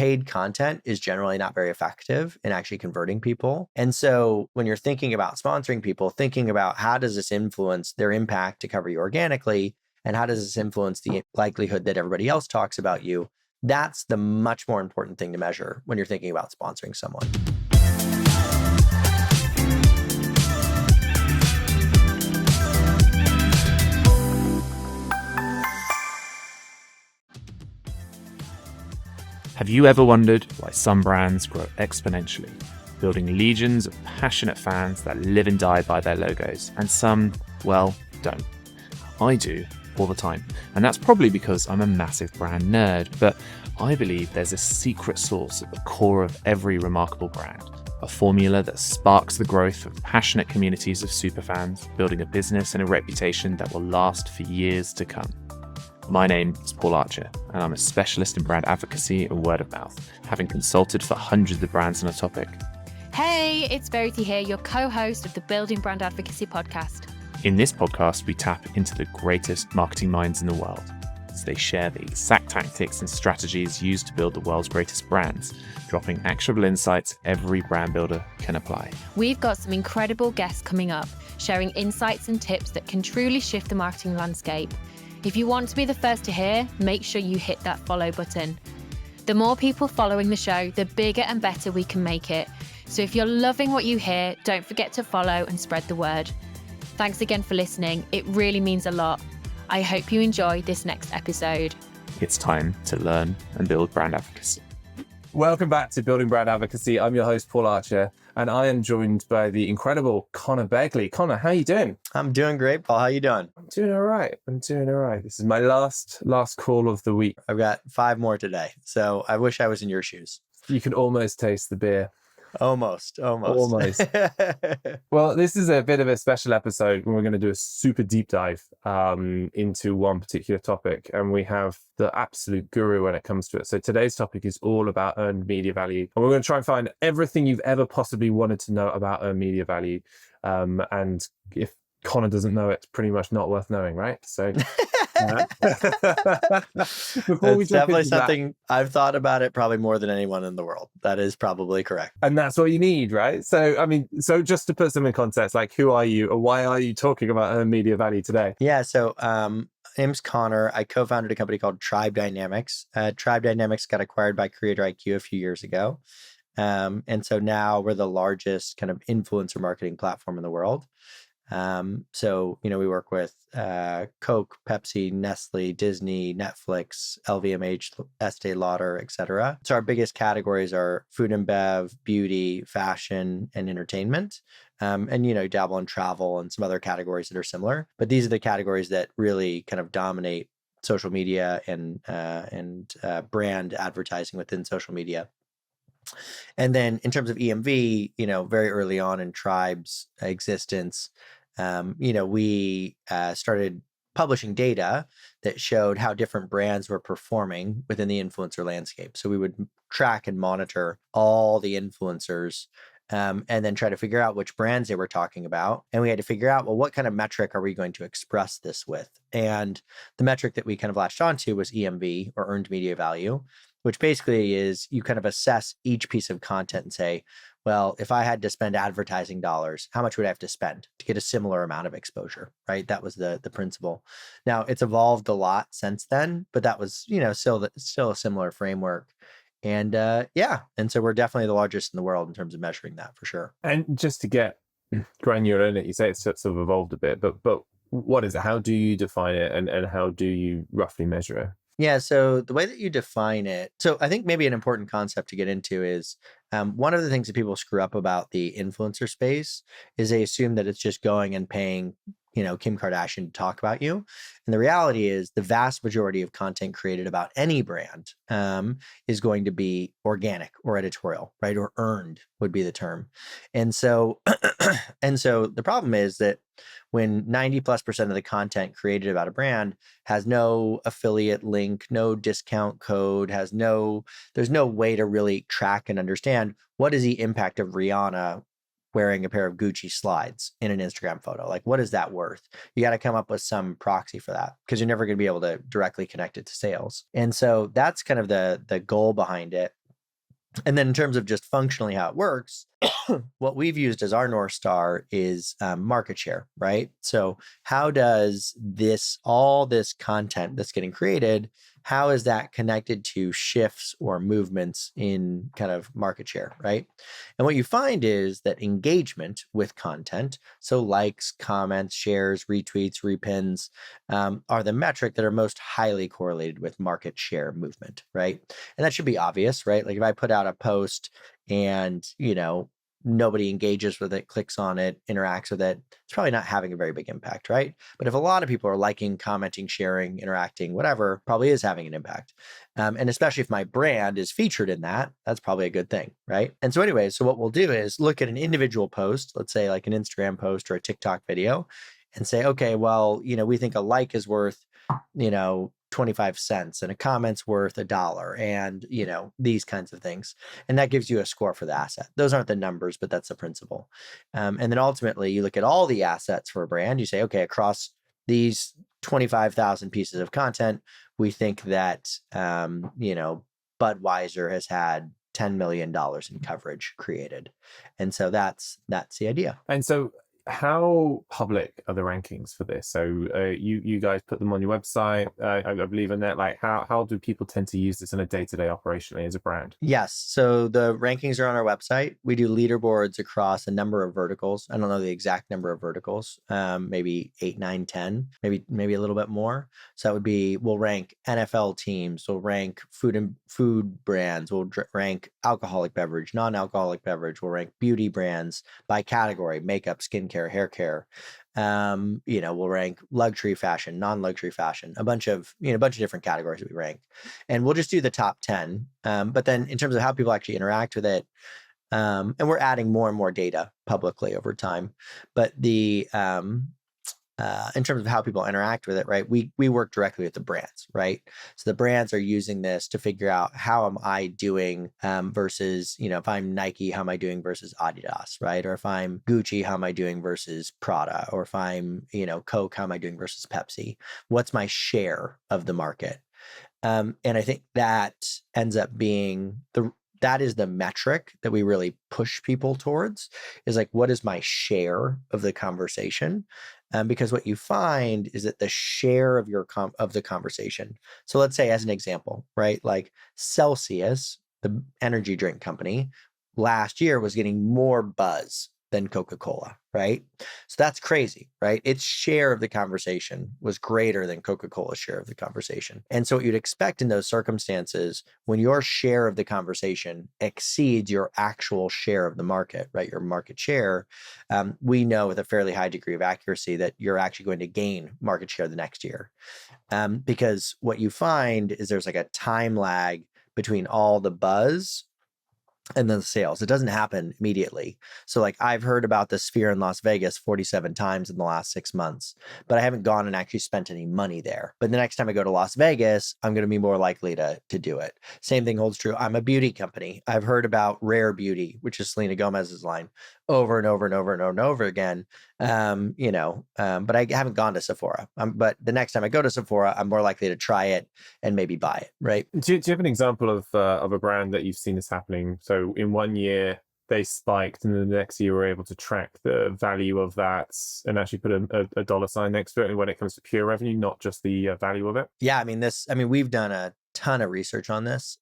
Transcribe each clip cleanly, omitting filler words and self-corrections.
paid content is generally not very effective in actually converting people. And so when you're thinking about sponsoring people, thinking about how does this influence their impact to cover you organically, and how does this influence the likelihood that everybody else talks about you, that's the much more important thing to measure when you're thinking about sponsoring someone. Have you ever wondered why some brands grow exponentially, building legions of passionate fans that live and die by their logos, and some, well, don't? I do all the time, and that's probably because I'm a massive brand nerd, but I believe there's a secret sauce at the core of every remarkable brand, a formula that sparks the growth of passionate communities of superfans, building a business and a reputation that will last for years to come. My name is Paul Archer, and I'm a specialist in brand advocacy and word of mouth, having consulted for hundreds of brands on a topic. Hey, it's Verity here, your co-host of the Building Brand Advocacy podcast. In this podcast, we tap into the greatest marketing minds in the world as they share the exact tactics and strategies used to build the world's greatest brands, dropping actionable insights every brand builder can apply. We've got some incredible guests coming up, sharing insights and tips that can truly shift the marketing landscape. If you want to be the first to hear, make sure you hit that follow button. The more people following the show, the bigger and better we can make it. So if you're loving what you hear, don't forget to follow and spread the word. Thanks again for listening. It really means a lot. I hope you enjoy this next episode. It's time to learn and build brand advocacy. Welcome back to Building Brand Advocacy. I'm your host, Paul Archer, and I am joined by the incredible Conor Begley. Conor, how are you doing? I'm doing great, Paul. How you doing? I'm doing all right. This is my last call of the week. I've got 5 more today, so I wish I was in your shoes. You can almost taste the beer. Almost. Well, this is a bit of a special episode when we're going to do a super deep dive into one particular topic, and we have the absolute guru when it comes to it. So today's topic is all about earned media value, and we're going to try and find everything you've ever possibly wanted to know about earned media value. And if Conor doesn't know, it's pretty much not worth knowing, right? So it's definitely something I've thought about it probably more than anyone in the world. That is probably correct. And that's what you need, right? So, so just to put some in context, like who are you or why are you talking about earned media value today? Yeah. So, my name's Conor. I co-founded a company called Tribe Dynamics. Tribe Dynamics got acquired by CreatorIQ a few years ago. And so now we're the largest kind of influencer marketing platform in the world. So, we work with Coke, Pepsi, Nestle, Disney, Netflix, LVMH, Estee Lauder, etc. So our biggest categories are food and bev, beauty, fashion, and entertainment. And, dabble in travel and some other categories that are similar. But these are the categories that really kind of dominate social media and brand advertising within social media. And then in terms of EMV, very early on in Tribe's existence, we started publishing data that showed how different brands were performing within the influencer landscape. So we would track and monitor all the influencers and then try to figure out which brands they were talking about. And we had to figure out, well, what kind of metric are we going to express this with? And the metric that we kind of latched onto was EMV, or earned media value, which basically is you kind of assess each piece of content and say, well, if I had to spend advertising dollars, how much would I have to spend to get a similar amount of exposure, right? That was the principle. Now, it's evolved a lot since then, but that was, still a similar framework. And and so we're definitely the largest in the world in terms of measuring that for sure. And just to get granular in it, you say it's sort of evolved a bit, but what is it? How do you define it, and how do you roughly measure it? Yeah, so the way that you define it, so I think maybe an important concept to get into is one of the things that people screw up about the influencer space is they assume that it's just going and paying, Kim Kardashian to talk about you. And the reality is the vast majority of content created about any brand is going to be organic or editorial, right? Or earned would be the term. And so, the problem is that when 90+% of the content created about a brand has no affiliate link, no discount code, there's no way to really track and understand what is the impact of Rihanna wearing a pair of Gucci slides in an Instagram photo. Like, what is that worth? You got to come up with some proxy for that because you're never going to be able to directly connect it to sales. And so that's kind of the goal behind it. And then in terms of just functionally how it works, what we've used as our North Star is market share, right? So how does all this content that's getting created, how is that connected to shifts or movements in kind of market share, right? And what you find is that engagement with content, so likes, comments, shares, retweets, repins, are the metric that are most highly correlated with market share movement, right? And that should be obvious, right? Like if I put out a post and, nobody engages with it, clicks on it, interacts with it, it's probably not having a very big impact, right? But if a lot of people are liking, commenting, sharing, interacting, whatever, probably is having an impact. And especially if my brand is featured in that, that's probably a good thing, right? And so anyway, so what we'll do is look at an individual post, let's say like an Instagram post or a TikTok video, and say, okay, well, we think a like is worth, 25 cents and a comment's worth $1 and, these kinds of things. And that gives you a score for the asset. Those aren't the numbers, but that's the principle. And then ultimately you look at all the assets for a brand, you say, okay, across these 25,000 pieces of content, we think that, Budweiser has had $10 million in coverage created. And so that's the idea. And so how public are the rankings for this? So you guys put them on your website, I believe in that. Like how do people tend to use this in a day-to-day operationally as a brand? Yes. So the rankings are on our website. We do leaderboards across a number of verticals. I don't know the exact number of verticals, maybe 8, 9, 10, maybe a little bit more. So that would be, we'll rank NFL teams, we'll rank food brands, we'll rank alcoholic beverage, non-alcoholic beverage, we'll rank beauty brands by category, makeup, skincare, hair care. We'll rank luxury fashion, non-luxury fashion, a bunch of different categories that we rank, and we'll just do the top 10. But then in terms of how people actually interact with it, and we're adding more and more data publicly over time, but in terms of how people interact with it, right? We work directly with the brands, right? So the brands are using this to figure out how am I doing versus, if I'm Nike, how am I doing versus Adidas, right? Or if I'm Gucci, how am I doing versus Prada? Or if I'm, Coke, how am I doing versus Pepsi? What's my share of the market? And I think that ends up being that is the metric that we really push people towards, is like, what is my share of the conversation? Because what you find is that the share of of the conversation. So let's say as an example, right? Like Celsius, the energy drink company, last year was getting more buzz than Coca-Cola, right? So that's crazy, right? Its share of the conversation was greater than Coca-Cola's share of the conversation. And so what you'd expect in those circumstances, when your share of the conversation exceeds your actual share of the market, right? Your market share, we know with a fairly high degree of accuracy that you're actually going to gain market share the next year. Because what you find is there's like a time lag between all the buzz and then the sales. It doesn't happen immediately. So like I've heard about the Sphere in Las Vegas 47 times in the last 6 months, but I haven't gone and actually spent any money there. But the next time I go to Las Vegas, I'm going to be more likely to do it. Same thing holds true. I'm a beauty company. I've heard about Rare Beauty, which is Selena Gomez's line, over and over and over and over and over again. But I haven't gone to Sephora. But the next time I go to Sephora, I'm more likely to try it and maybe buy it, right? Do you have an example of a brand that you've seen this happening? So in one year they spiked, and then the next year we're able to track the value of that and actually put a dollar sign next to it when it comes to pure revenue, not just the value of it. Yeah, we've done a ton of research on this.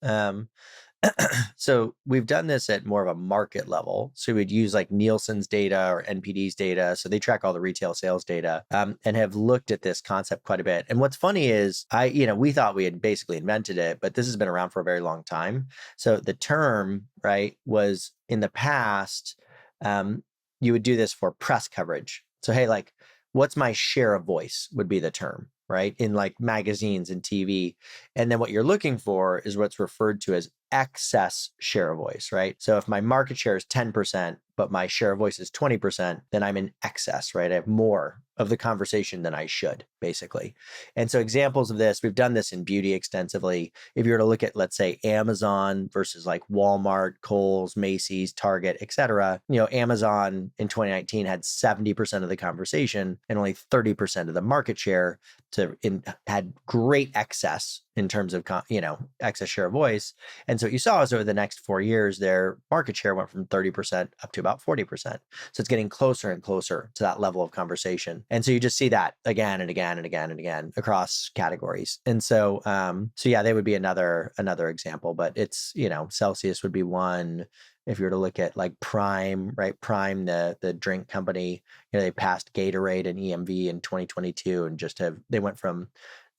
So we've done this at more of a market level. So we'd use like Nielsen's data or NPD's data. So they track all the retail sales data, and have looked at this concept quite a bit. And what's funny is we thought we had basically invented it, but this has been around for a very long time. So the term, right, was in the past, you would do this for press coverage. So, hey, like, what's my share of voice would be the term, right? In like magazines and TV. And then what you're looking for is what's referred to as excess share of voice, right? So if my market share is 10%, but my share of voice is 20%, then I'm in excess, right? I have more of the conversation than I should, basically. And so examples of this, we've done this in beauty extensively. If you were to look at, let's say, Amazon versus like Walmart, Kohl's, Macy's, Target, et cetera, Amazon in 2019 had 70% of the conversation and only 30% of the market share, had great excess in terms of, excess share of voice. And so what you saw is over the next 4 years, their market share went from 30% up to about 40%. So it's getting closer and closer to that level of conversation. And so you just see that again and again and again and again across categories. And so, yeah, they would be another example, but it's, Celsius would be one. If you were to look at like Prime, right? Prime, the drink company, they passed Gatorade and EMV in 2022 and they went from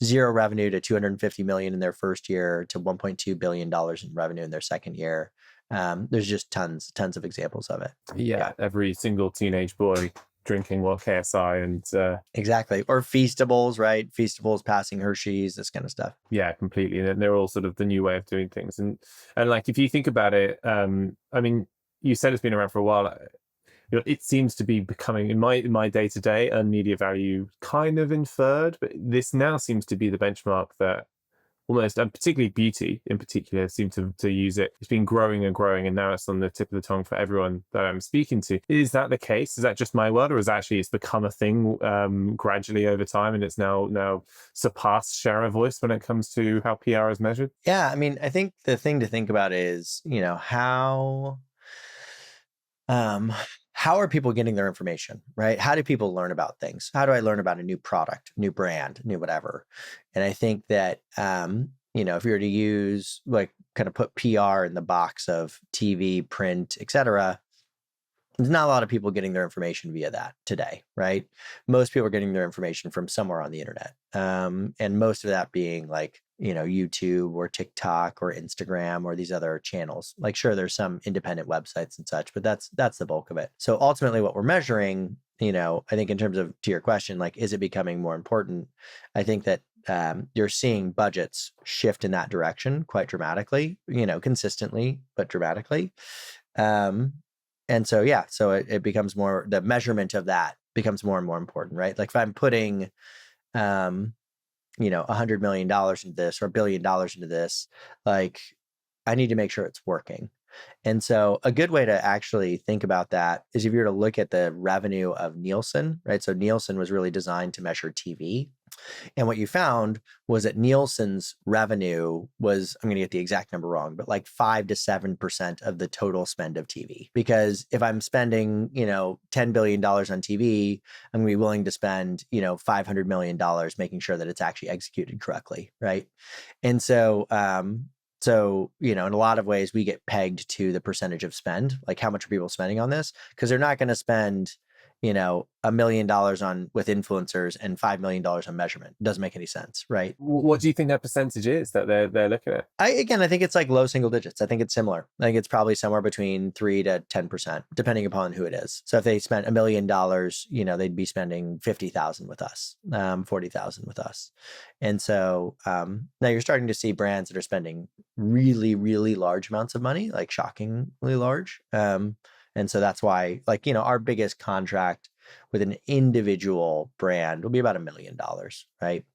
zero revenue to 250 million in their first year to $1.2 billion in revenue in their second year. There's just tons of examples of it. Yeah. Every single teenage boy drinking KSI and exactly. Or Feastables, right? Feastables passing Hershey's, this kind of stuff. Yeah, completely. And they're all sort of the new way of doing things. And like, if you think about it, I mean, you said it's been around for a while. It seems to be becoming, in my day-to-day, earned media value kind of inferred, but this now seems to be the benchmark that almost, and particularly beauty in particular, seem to use it. It's been growing and growing, and now it's on the tip of the tongue for everyone that I'm speaking to. Is that the case? Is that just my word, or is actually it's become a thing gradually over time, and it's now surpassed share of voice when it comes to how PR is measured? Yeah, I mean, I think the thing to think about is, how are people getting their information, right? How do people learn about things? How do I learn about a new product, new brand, new whatever? And I think that, if you were to use, like, kind of put PR in the box of TV, print, et cetera, there's not a lot of people getting their information via that today, right? Most people are getting their information from somewhere on the internet. And most of that being like, YouTube or TikTok or Instagram or these other channels. Like, sure, there's some independent websites and such, but that's the bulk of it. So ultimately what we're measuring, I think in terms of, to your question, like, is it becoming more important? I think that you're seeing budgets shift in that direction quite dramatically, consistently, but dramatically. And so, yeah, so it becomes more, the measurement of that becomes more and more important, right? Like if I'm putting, $100 million into this or $1 billion into this, like I need to make sure it's working. And so a good way to actually think about that is if you were to look at the revenue of Nielsen, right? So Nielsen was really designed to measure TV. And what you found was that Nielsen's revenue was, I'm going to get the exact number wrong, but like 5 to 7% of the total spend of TV. Because if I'm spending, $10 billion on TV, I'm going to be willing to spend, $500 million making sure that it's actually executed correctly, right? And so, in a lot of ways, we get pegged to the percentage of spend, like how much are people spending on this? Because they're not going to spend, $1 million with influencers and $5 million on measurement. It doesn't make any sense, right? What do you think that percentage is that they're looking at? I think it's like low single digits. I think it's similar. I think it's probably somewhere between 3 to 10%, depending upon who it is. So if they spent $1 million, they'd be spending 50,000 with us, 40,000 with us. And so now you're starting to see brands that are spending really, really large amounts of money, like shockingly large. And so that's why, like, our biggest contract with an individual brand will be about $1 million, right?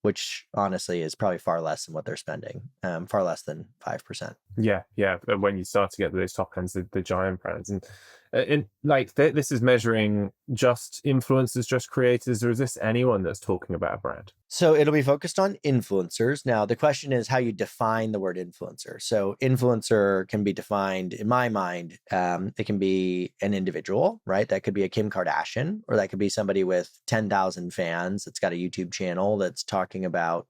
Which honestly is probably far less than what they're spending, far less than 5%. Yeah. But when you start to get those top ends, the giant brands, and like this is measuring just influencers, just creators, or is this anyone that's talking about a brand? So it'll be focused on influencers. Now, the question is how you define the word influencer. So influencer can be defined, in my mind, it can be an individual, right? That could be a Kim Kardashian, or that could be somebody with 10,000 fans that's got a YouTube channel that's talking about,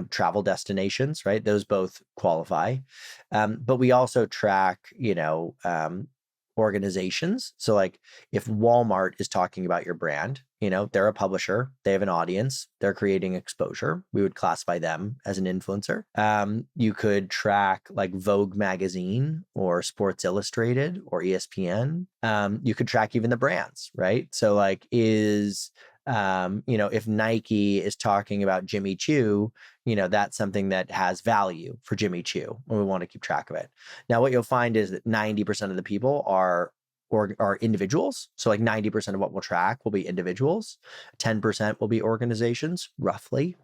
travel destinations, right? Those both qualify. But we also track, organizations. So like if Walmart is talking about your brand, they're a publisher, they have an audience, they're creating exposure, we would classify them as an influencer. You could track like Vogue magazine or Sports Illustrated or ESPN. You could track even the brands, right? So like if Nike is talking about Jimmy Choo, that's something that has value for Jimmy Choo, and we want to keep track of it. Now, what you'll find is that 90% of the people are are individuals. So like 90% of what we'll track will be individuals, 10% will be organizations, roughly.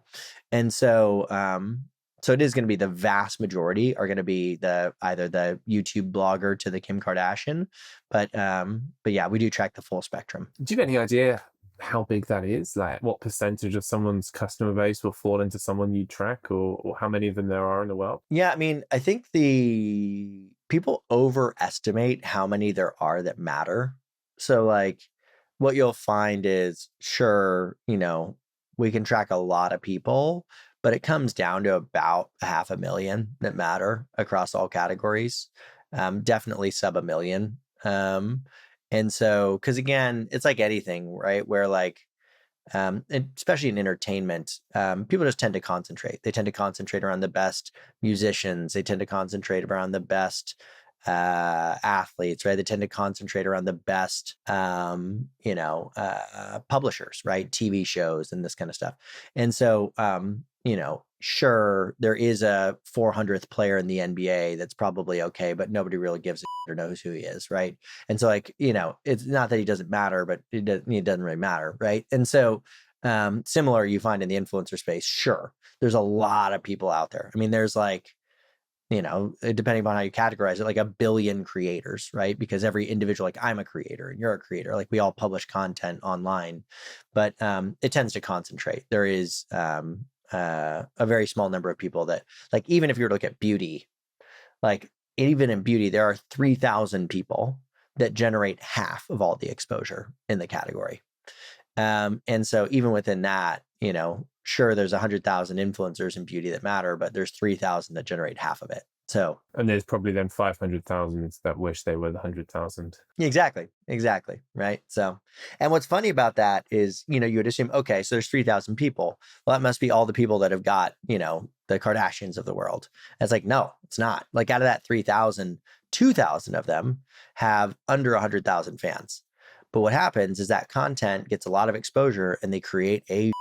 And so so it is going to be the vast majority are going to be either the YouTube blogger to the Kim Kardashian, but yeah, we do track the full spectrum. Do you have any idea how big that is? Like what percentage of someone's customer base will fall into someone you track, or how many of them there are in the world? Yeah, I mean, I think the people overestimate how many there are that matter. So like what you'll find is, sure, we can track a lot of people, but it comes down to about 500,000 that matter across all categories. Definitely sub 1 million. And so, because again, it's like anything, right? Where like, especially in entertainment, people just tend to concentrate. They tend to concentrate around the best musicians. They tend to concentrate around the best athletes, right? They tend to concentrate around the best, publishers, right? TV shows and this kind of stuff. And so, sure, there is a 400th player in the NBA that's probably okay, but nobody really gives a shit or knows who he is, right? And so, like, it's not that he doesn't matter, but it doesn't really matter, right? And so, similar you find in the influencer space, sure, there's a lot of people out there. I mean, there's like, depending on how you categorize it, like 1 billion creators, right? Because every individual, like I'm a creator and you're a creator, like we all publish content online, but it tends to concentrate. There is a very small number of people that, like, even if you were to look at beauty, like even in beauty, there are 3,000 people that generate half of all the exposure in the category. And so even within that, sure, there's 100,000 influencers in beauty that matter, but there's 3,000 that generate half of it. So, and there's probably then 500,000 that wish they were the 100,000. Exactly. Right. So, and what's funny about that is, you would assume, okay, so there's 3,000 people. Well, that must be all the people that have got, the Kardashians of the world. And it's like, no, it's not. Like out of that 3,000, 2,000 of them have under 100,000 fans. But what happens is that content gets a lot of exposure and they create a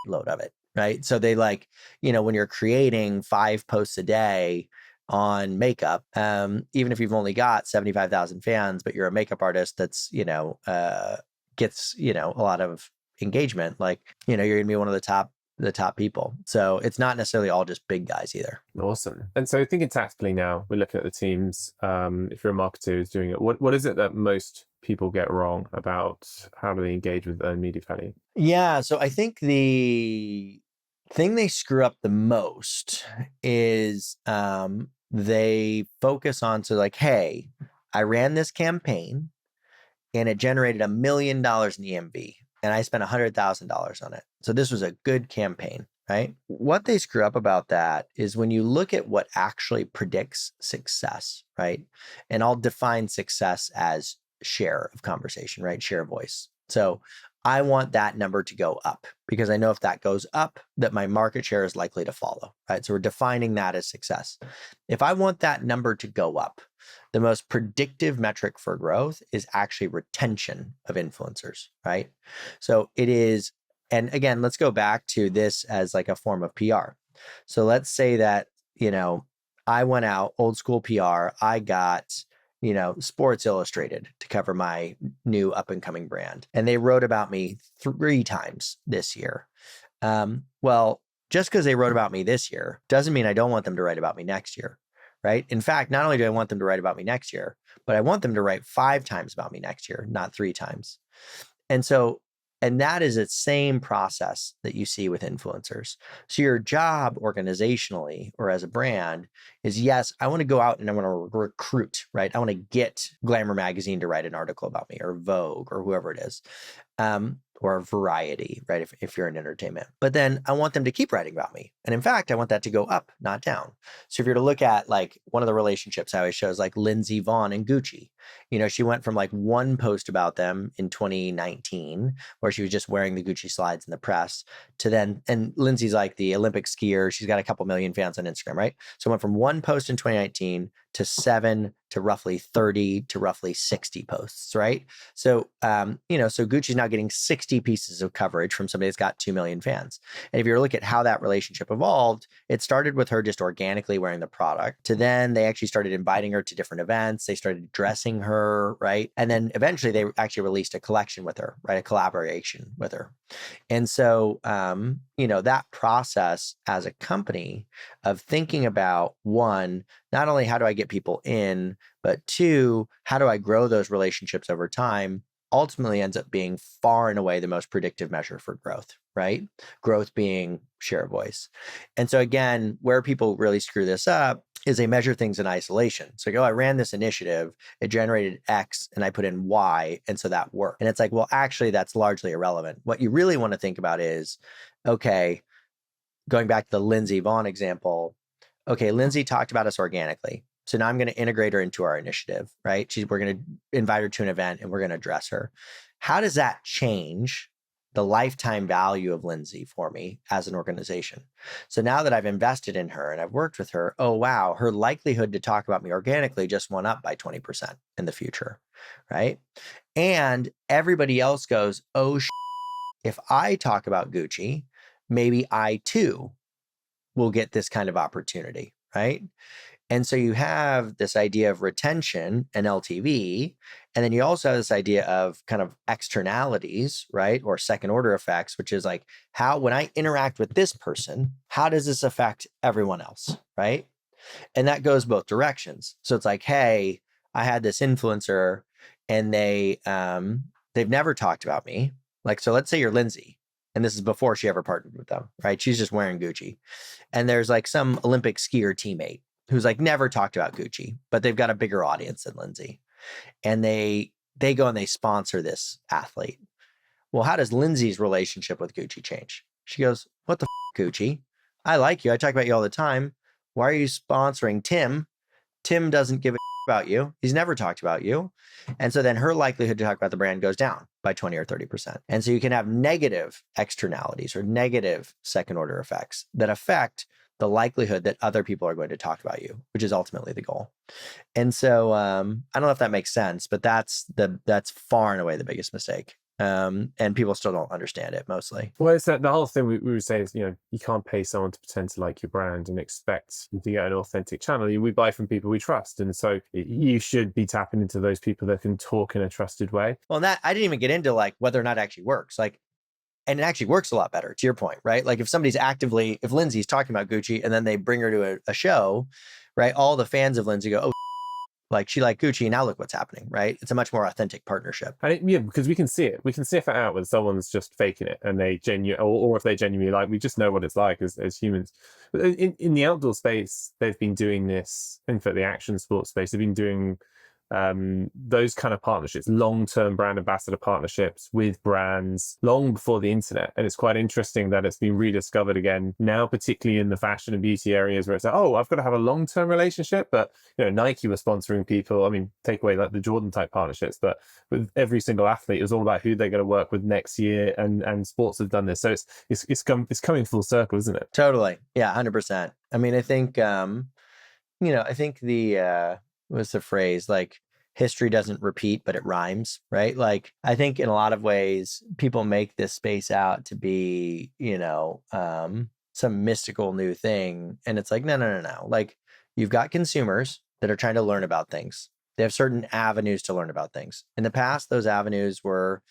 load of it, right? So they like, when you're creating 5 posts a day on makeup, even if you've only got 75,000 fans, but you're a makeup artist that's, gets, a lot of engagement, like, you're going to be one of the top people. So it's not necessarily all just big guys either. Awesome. And so thinking tactically now, we're looking at the teams. If you're a marketer who's doing it, what is it that most people get wrong about how do they engage with earned media value? Yeah. So I think the thing they screw up the most is they focus on, so like, hey, I ran this campaign and it generated $1 million in EMV and I spent $100,000 on it. So this was a good campaign, right? What they screw up about that is when you look at what actually predicts success, right? And I'll define success as share of conversation, right? Share of voice. So I want that number to go up because I know if that goes up, that my market share is likely to follow, right? So we're defining that as success. If I want that number to go up, the most predictive metric for growth is actually retention of influencers, right? So it is, and again, let's go back to this as like a form of PR. So let's say that, I went out, old school PR, I got, Sports Illustrated to cover my new up and coming brand. And they wrote about me 3 times this year. Well, just because they wrote about me this year doesn't mean I don't want them to write about me next year, right? In fact, not only do I want them to write about me next year, but I want them to write 5 times about me next year, not 3 times. And that is the same process that you see with influencers. So your job organizationally or as a brand is, yes, I want to go out and I want to recruit, right? I want to get Glamour magazine to write an article about me, or Vogue, or whoever it is, or Variety, right? If you're in entertainment. But then I want them to keep writing about me. And in fact, I want that to go up, not down. So if you're to look at like one of the relationships I always show is like Lindsey Vonn and Gucci. She went from like 1 post about them in 2019, where she was just wearing the Gucci slides in the press, to then, and Lindsay's like the Olympic skier. She's got a couple million fans on Instagram, right? So it went from 1 post in 2019 to 7 to roughly 30 to roughly 60 posts, right? So, so Gucci's now getting 60 pieces of coverage from somebody that's got 2 million fans. And if you look at how that relationship evolved, it started with her just organically wearing the product, to then they actually started inviting her to different events. They started dressing her, right? And then eventually they actually released a collection with her, right? A collaboration with her. And so, that process as a company of thinking about, one, not only how do I get people in, but two, how do I grow those relationships over time, ultimately ends up being far and away the most predictive measure for growth, right? Growth being share of voice. And so again, where people really screw this up is they measure things in isolation. So I ran this initiative, it generated X and I put in Y, and so that worked. And it's like, well, actually that's largely irrelevant. What you really want to think about is, okay, going back to the Lindsey Vonn example, okay, Lindsey talked about us organically. So now I'm going to integrate her into our initiative, right? We're going to invite her to an event and we're going to address her. How does that change the lifetime value of Lindsey for me as an organization? So now that I've invested in her and I've worked with her, oh, wow, her likelihood to talk about me organically just went up by 20% in the future, right? And everybody else goes, oh, if I talk about Gucci, maybe I too will get this kind of opportunity, right? And so you have this idea of retention and LTV, and then you also have this idea of kind of externalities, right? Or second order effects, which is like, how, when I interact with this person, how does this affect everyone else, right? And that goes both directions. So it's like, hey, I had this influencer and they've never talked about me. Like, so let's say you're Lindsey, and this is before she ever partnered with them, right? She's just wearing Gucci. And there's like some Olympic skier teammate who's like never talked about Gucci, but they've got a bigger audience than Lindsey. And they go and they sponsor this athlete. Well, how does Lindsey's relationship with Gucci change? She goes, what the Gucci? I like you. I talk about you all the time. Why are you sponsoring Tim? Tim doesn't give a about you. He's never talked about you. And so then her likelihood to talk about the brand goes down by 20 or 30%. And so you can have negative externalities or negative second order effects that affect the likelihood that other people are going to talk about you, which is ultimately the goal. And so I don't know if that makes sense, but that's far and away the biggest mistake. And people still don't understand it mostly. Well, it's that the whole thing we would say is, you can't pay someone to pretend to like your brand and expect you to get an authentic channel. We buy from people we trust. And so you should be tapping into those people that can talk in a trusted way. Well, that I didn't even get into like whether or not it actually works. Like, and it actually works a lot better, to your point, right? Like if Lindsey's talking about Gucci and then they bring her to a show, right? All the fans of Lindsey go, oh, like she liked Gucci, now look what's happening, right? It's a much more authentic partnership. Because we can see it. We can sniff it out when someone's just faking it and they or if they genuinely like, we just know what it's like as humans. But in the outdoor space, they've been doing this, in fact, the action sports space, they've been doing those kind of partnerships, long-term brand ambassador partnerships with brands long before the internet. And it's quite interesting that it's been rediscovered again now, particularly in the fashion and beauty areas where it's like, oh, I've got to have a long-term relationship. But Nike was sponsoring people. I mean, take away like the Jordan type partnerships, but with every single athlete, it was all about who they're going to work with next year, and sports have done this. So it's coming full circle, isn't it? Totally. Yeah, 100%. I mean, I think I think what's the phrase, like history doesn't repeat, but it rhymes, right? Like I think in a lot of ways, people make this space out to be, some mystical new thing. And it's like, no. Like you've got consumers that are trying to learn about things. They have certain avenues to learn about things. In the past, those avenues were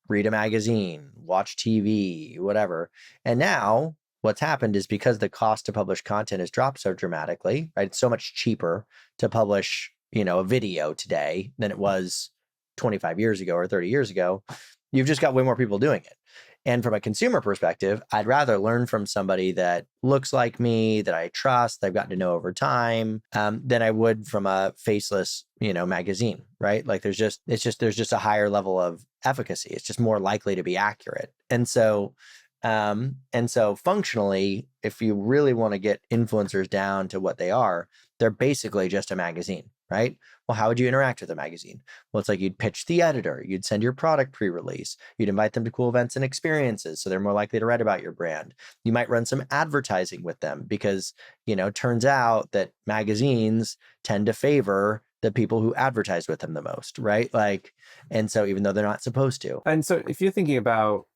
read a magazine, watch TV, whatever. And now what's happened is because the cost to publish content has dropped so dramatically, right? It's so much cheaper to publish, a video today than it was 25 years ago or 30 years ago. You've just got way more people doing it. And from a consumer perspective, I'd rather learn from somebody that looks like me, that I trust, that I've gotten to know over time, than I would from a faceless, magazine, right? Like there's just a higher level of efficacy. It's just more likely to be accurate. And so functionally, if you really want to get influencers down to what they are, they're basically just a magazine. right? Well, how would you interact with a magazine? Well, it's like you'd pitch the editor, you'd send your product pre-release, you'd invite them to cool events and experiences so they're more likely to write about your brand. You might run some advertising with them because, turns out that magazines tend to favor the people who advertise with them the most, right? And so even though they're not supposed to. And so if you're thinking about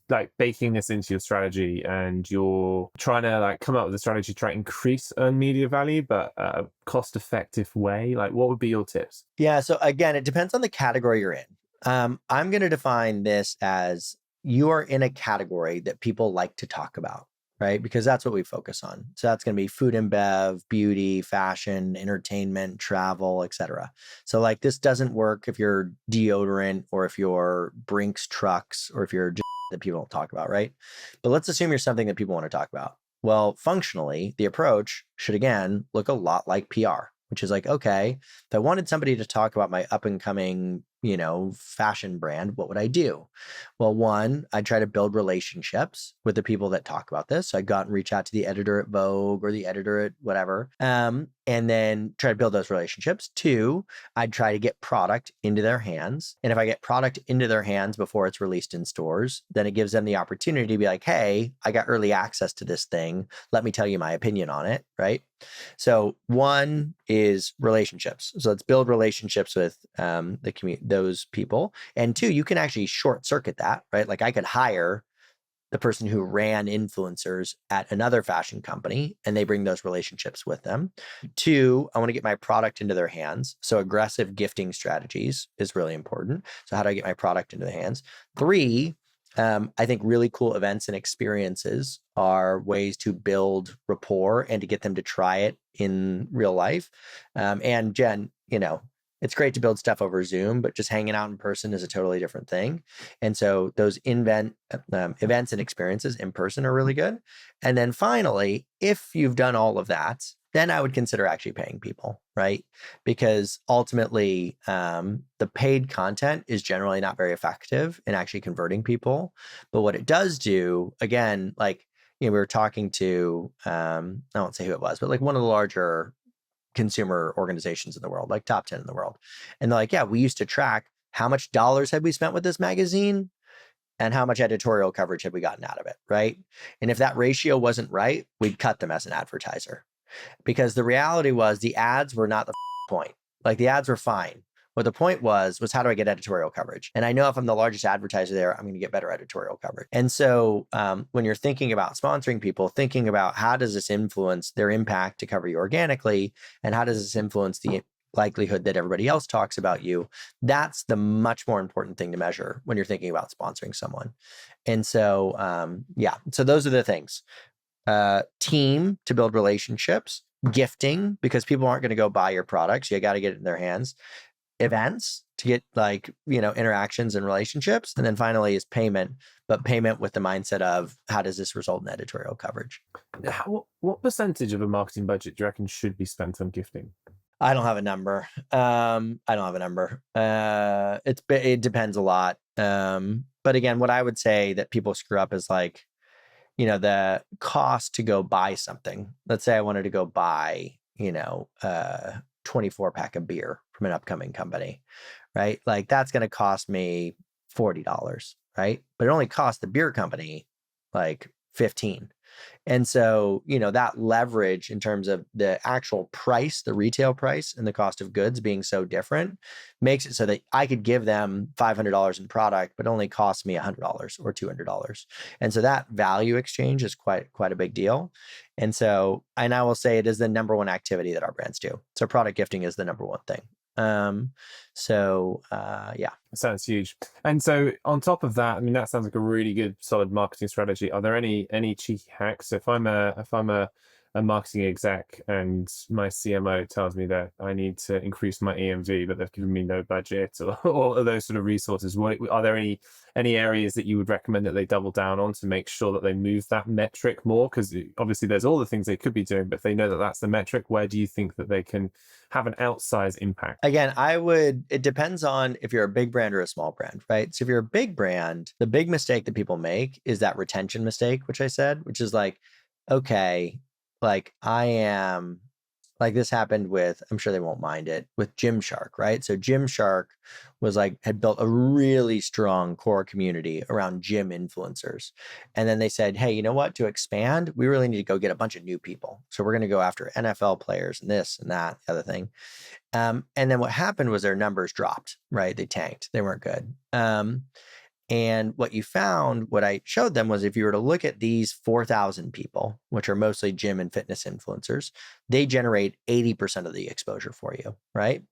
like baking this into your strategy and you're trying to like come up with a strategy to try to increase earned media value, but a cost-effective way, like what would be your tips? Yeah. So again, it depends on the category you're in. I'm going to define this as you are in a category that people like to talk about, right? Because that's what we focus on. So that's going to be food and bev, beauty, fashion, entertainment, travel, etc. So like this doesn't work if you're deodorant or if you're Brinks trucks or if you're just that people don't talk about, right? But let's assume you're something that people want to talk about. Well, functionally, the approach should again look a lot like PR, which is like, okay, if I wanted somebody to talk about my up and coming, fashion brand, what would I do? Well, one, I'd try to build relationships with the people that talk about this. So I'd go out and reach out to the editor at Vogue or the editor at whatever, and then try to build those relationships. Two, I'd try to get product into their hands. And if I get product into their hands before it's released in stores, then it gives them the opportunity to be like, hey, I got early access to this thing. Let me tell you my opinion on it, right? So one is relationships. So let's build relationships with the community, those people. And two, you can actually short circuit that, right? Like I could hire the person who ran influencers at another fashion company and they bring those relationships with them. Two, I want to get my product into their hands. So aggressive gifting strategies is really important. So how do I get my product into the hands? Three, I think really cool events and experiences are ways to build rapport and to get them to try it in real life. And Jen, it's great to build stuff over Zoom, but just hanging out in person is a totally different thing. And so those events and experiences in person are really good. And then finally, if you've done all of that, then I would consider actually paying people, right? Because ultimately, the paid content is generally not very effective in actually converting people. But what it does do, again, we were talking to, I won't say who it was, but like one of the larger consumer organizations in the world, like top 10 in the world. And they're like, yeah, we used to track how much dollars had we spent with this magazine and how much editorial coverage had we gotten out of it, right? And if that ratio wasn't right, we'd cut them as an advertiser. Because the reality was the ads were not the point. Like the ads were fine. What the point was how do I get editorial coverage? And I know if I'm the largest advertiser there, I'm going to get better editorial coverage. And so when you're thinking about sponsoring people, thinking about how does this influence their impact to cover you organically, and how does this influence the likelihood that everybody else talks about you, that's the much more important thing to measure when you're thinking about sponsoring someone. And so, so those are the things. Team to build relationships, gifting, because people aren't going to go buy your products. You got to get it in their hands. Events to get interactions and relationships. And then finally is payment, but payment with the mindset of how does this result in editorial coverage? What percentage of a marketing budget do you reckon should be spent on gifting? I don't have a number. It depends a lot. But again, what I would say that people screw up is the cost to go buy something. Let's say I wanted to go buy, 24 pack of beer from an upcoming company, right? Like that's going to cost me $40, right? But it only cost the beer company like 15. And so, that leverage in terms of the actual price, the retail price and the cost of goods being so different makes it so that I could give them $500 in product, but only cost me $100 or $200. And so that value exchange is quite a big deal. And so, and I will say it is the number one activity that our brands do. So product gifting is the number one thing. Yeah. Sounds huge. And so on top of that, I mean, that sounds like a really good solid marketing strategy. Are there any cheeky hacks? If I'm a marketing exec and my CMO tells me that I need to increase my EMV, but they've given me no budget or those sort of resources, are there any areas that you would recommend that they double down on to make sure that they move that metric more? Because obviously there's all the things they could be doing, but if they know that that's the metric, where do you think that they can have an outsized impact? Again, it depends on if you're a big brand or a small brand, right? So if you're a big brand, the big mistake that people make is that retention mistake, which I said, which is like, okay, like I am Like this happened with, I'm sure they won't mind it, with Gymshark, right? So Gymshark was like, had built a really strong core community around gym influencers. And then they said, hey, you know what? To expand, we really need to go get a bunch of new people. So we're going to go after NFL players and this and that, the other thing. And then what happened was their numbers dropped, right? They tanked. They weren't good. And what you found, what I showed them was if you were to look at these 4,000 people, which are mostly gym and fitness influencers, they generate 80% of the exposure for you, right?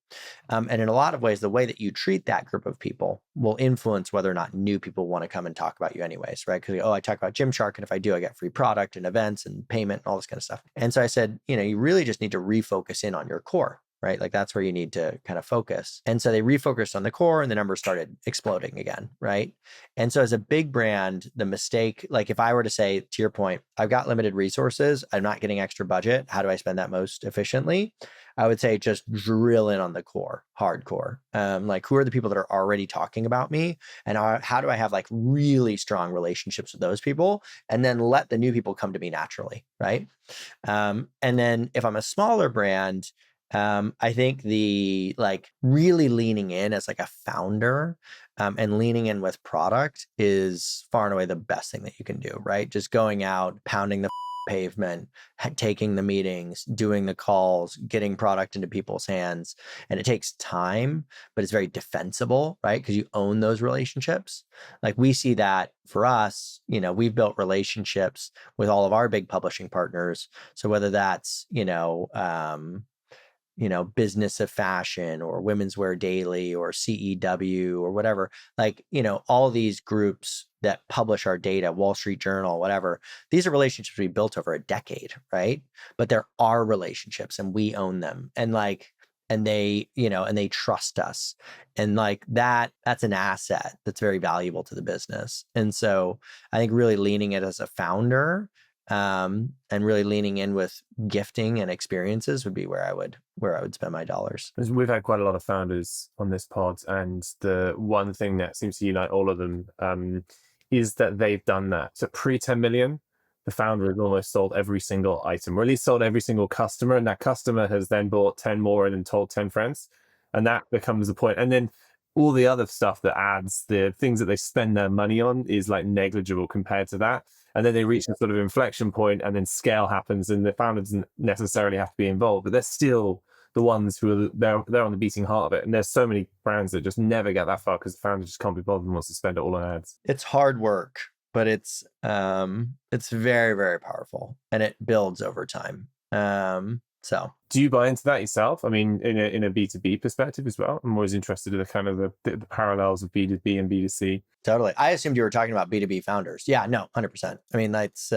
And in a lot of ways, the way that you treat that group of people will influence whether or not new people want to come and talk about you anyways, right? Because, oh, I talk about Gymshark, and if I do, I get free product and events and payment and all this kind of stuff. And so I said, you really just need to refocus in on your core, right? Like that's where you need to kind of focus. And so they refocused on the core and the numbers started exploding again, right? And so as a big brand, the mistake, like if I were to say, to your point, I've got limited resources, I'm not getting extra budget, how do I spend that most efficiently? I would say just drill in on the core, hardcore. Like who are the people that are already talking about me? And how do I have like really strong relationships with those people? And then let the new people come to me naturally, right? And then if I'm a smaller brand, I think the like really leaning in as like a founder and leaning in with product is far and away the best thing that you can do, right? Just going out, pounding the pavement, taking the meetings, doing the calls, getting product into people's hands. And it takes time, but it's very defensible, right? Because you own those relationships. Like we see that for us, we've built relationships with all of our big publishing partners. So whether that's, Business of Fashion or Women's Wear Daily or CEW or whatever, like, all these groups that publish our data, Wall Street Journal, whatever, these are relationships we built over a decade, right? But there are relationships and we own them. And like, and they, and they trust us. And like that's an asset that's very valuable to the business. And so I think really leaning it as a founder and really leaning in with gifting and experiences would be where I would spend my dollars. We've had quite a lot of founders on this pod, and the one thing that seems to unite all of them is that they've done that. So pre 10 million, the founder has almost sold every single item, or at least sold every single customer, and that customer has then bought 10 more and then told 10 friends, and that becomes the point. And then all the other stuff that adds, the things that they spend their money on is like negligible compared to that. And then they reach a sort of inflection point and then scale happens and the founder doesn't necessarily have to be involved, but they're still the ones who are they're on the beating heart of it. And there's so many brands that just never get that far because the founder just can't be bothered and wants to spend it all on ads. It's hard work, but it's very, very powerful and it builds over time. So do you buy into that yourself? I mean, in a B2B perspective as well? I'm always interested in the kind of the parallels of B2B and B2C. Totally. I assumed you were talking about B2B founders. Yeah, no, 100%. I mean, that's,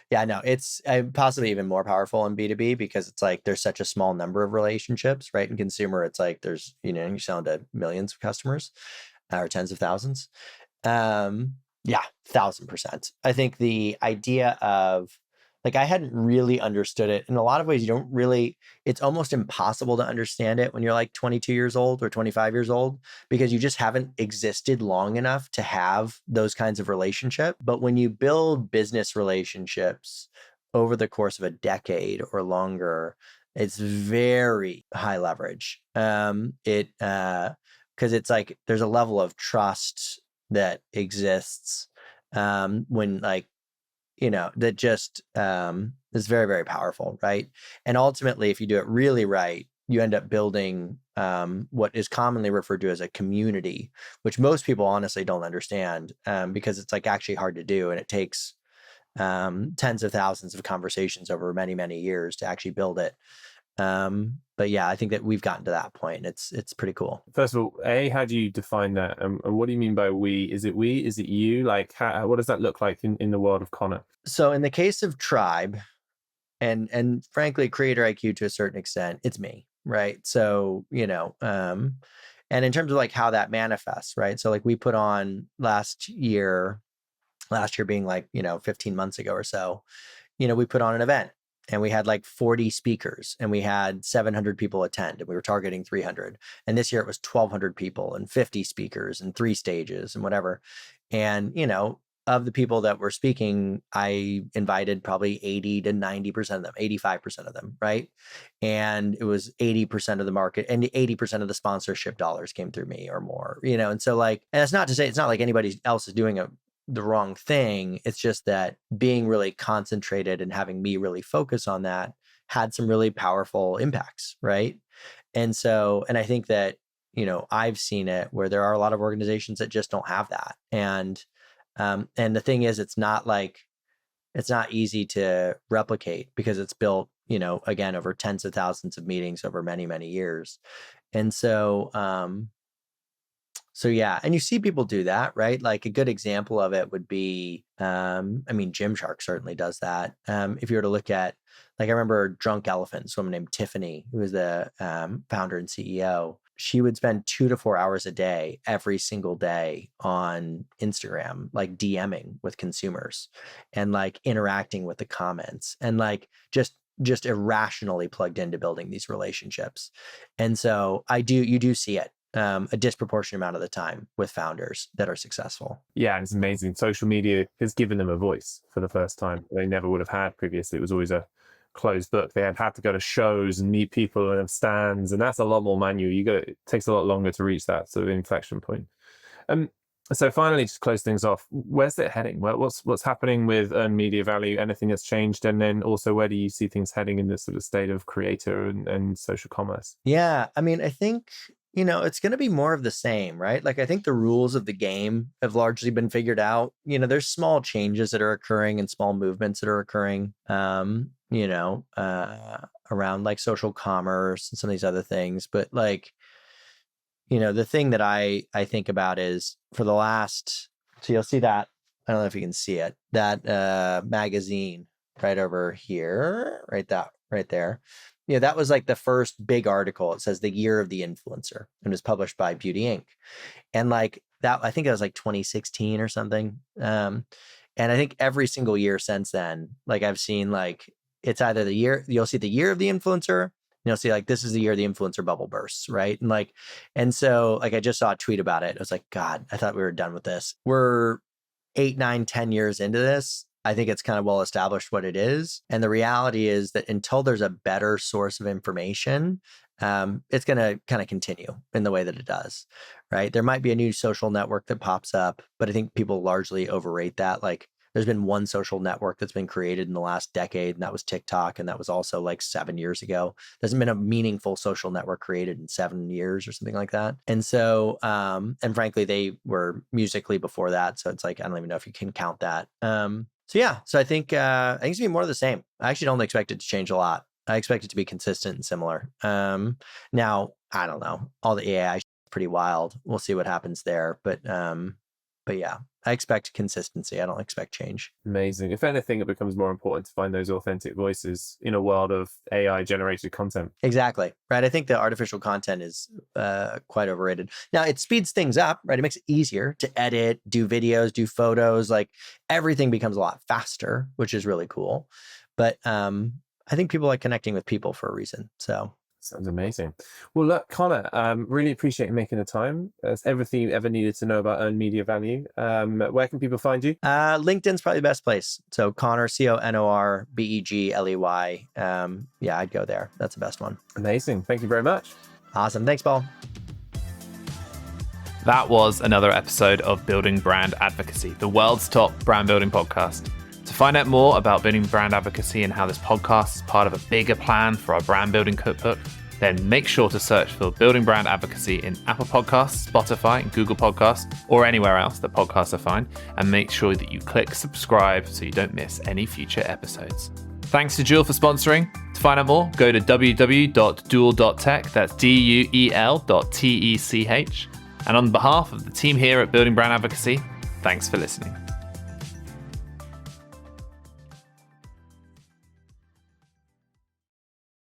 it's possibly even more powerful in B2B because it's like, there's such a small number of relationships, right? In consumer, it's like, there's, you're selling to millions of customers or tens of thousands. 1,000%. I think the idea of, like, I hadn't really understood it. In a lot of ways, it's almost impossible to understand it when you're like 22 years old or 25 years old, because you just haven't existed long enough to have those kinds of relationship. But when you build business relationships over the course of a decade or longer, it's very high leverage. Because it's like, there's a level of trust that exists when like, that just is very, very powerful, right? And ultimately, if you do it really right, you end up building what is commonly referred to as a community, which most people honestly don't understand because it's like actually hard to do. And it takes tens of thousands of conversations over many, many years to actually build it. But yeah, I think that we've gotten to that point. It's pretty cool. First of all, how do you define that? And what do you mean by we? Is it we? Is it you? Like, what does that look like in the world of Conor? So in the case of Tribe, and frankly, CreatorIQ to a certain extent, it's me, right? So, and in terms of like how that manifests, right? So like we put on last year being like, 15 months ago or so, we put on an event. And we had like 40 speakers and we had 700 people attend and we were targeting 300. And this year it was 1,200 people and 50 speakers and 3 stages and whatever. And, of the people that were speaking, I invited probably 80 to 90% of them, 85% of them, right? And it was 80% of the market, and 80% of the sponsorship dollars came through me or more, and so like, and it's not to say it's not like anybody else is doing the wrong thing. It's just that being really concentrated and having me really focus on that had some really powerful impacts, right? And so, and I think that, I've seen it where there are a lot of organizations that just don't have that. And the thing is, it's not easy to replicate because it's built, again, over tens of thousands of meetings over many, many years. And so, yeah, and you see people do that, right? Like a good example of it would be, Gymshark certainly does that. If you were to look at, like, I remember Drunk Elephant, a woman named Tiffany, who was the founder and CEO. She would spend 2 to 4 hours a day, every single day on Instagram, like DMing with consumers and like interacting with the comments and like just irrationally plugged into building these relationships. And so you do see it a disproportionate amount of the time with founders that are successful. Yeah, and it's amazing. Social media has given them a voice for the first time they never would have had previously. It was always a closed book. They had to go to shows and meet people and have stands, and that's a lot more manual. It takes a lot longer to reach that sort of inflection point. So finally, to close things off, where's it heading? What's happening with earned media value? Anything that's changed? And then also, where do you see things heading in this sort of state of creator and social commerce? Yeah, I think it's going to be more of the same, right? Like, I think the rules of the game have largely been figured out. There's small changes that are occurring and small movements that are occurring, around like social commerce and some of these other things. But like, the thing that I think about is for the last, so you'll see that, I don't know if you can see it, that magazine right over here, right there. That was like the first big article. It says the year of the influencer and was published by Beauty Inc. And like that, I think it was like 2016 or something. And I think every single year since then, like I've seen like, it's either you'll see the year of the influencer, and you'll see like, this is the year the influencer bubble bursts, right? And so like, I just saw a tweet about it. I was like, God, I thought we were done with this. We're 8, 9, 10 years into this. I think it's kind of well established what it is. And the reality is that until there's a better source of information, it's going to kind of continue in the way that it does, right? There might be a new social network that pops up, but I think people largely overrate that. Like, there's been one social network that's been created in the last decade, and that was TikTok. And that was also like 7 years ago. There hasn't been a meaningful social network created in 7 years or something like that. And so, and frankly, they were Musical.ly before that. So it's like, I don't even know if you can count that. So I think it's gonna be more of the same. I actually don't expect it to change a lot. I expect it to be consistent and similar. Now, I don't know. All the AI is pretty wild. We'll see what happens there. But yeah, I expect consistency. I don't expect change. Amazing. If anything, it becomes more important to find those authentic voices in a world of AI generated content. Exactly. Right. I think the artificial content is quite overrated. Now, it speeds things up, right? It makes it easier to edit, do videos, do photos, like everything becomes a lot faster, which is really cool. But I think people like connecting with people for a reason. So. Sounds amazing. Well, look, Conor, really appreciate you making the time. That's everything you ever needed to know about earned media value. Where can people find you? LinkedIn's probably the best place. So Conor, CONOR Begley. Yeah, I'd go there. That's the best one. Amazing. Thank you very much. Awesome. Thanks, Paul. That was another episode of Building Brand Advocacy, the world's top brand building podcast. To find out more about building brand advocacy and how this podcast is part of a bigger plan for our brand building cookbook, then make sure to search for Building Brand Advocacy in Apple Podcasts, Spotify, Google Podcasts, or anywhere else that podcasts are found, and make sure that you click subscribe so you don't miss any future episodes. Thanks to Duel for sponsoring. To find out more, go to www.duel.tech, that's duel.tech. And on behalf of the team here at Building Brand Advocacy, thanks for listening.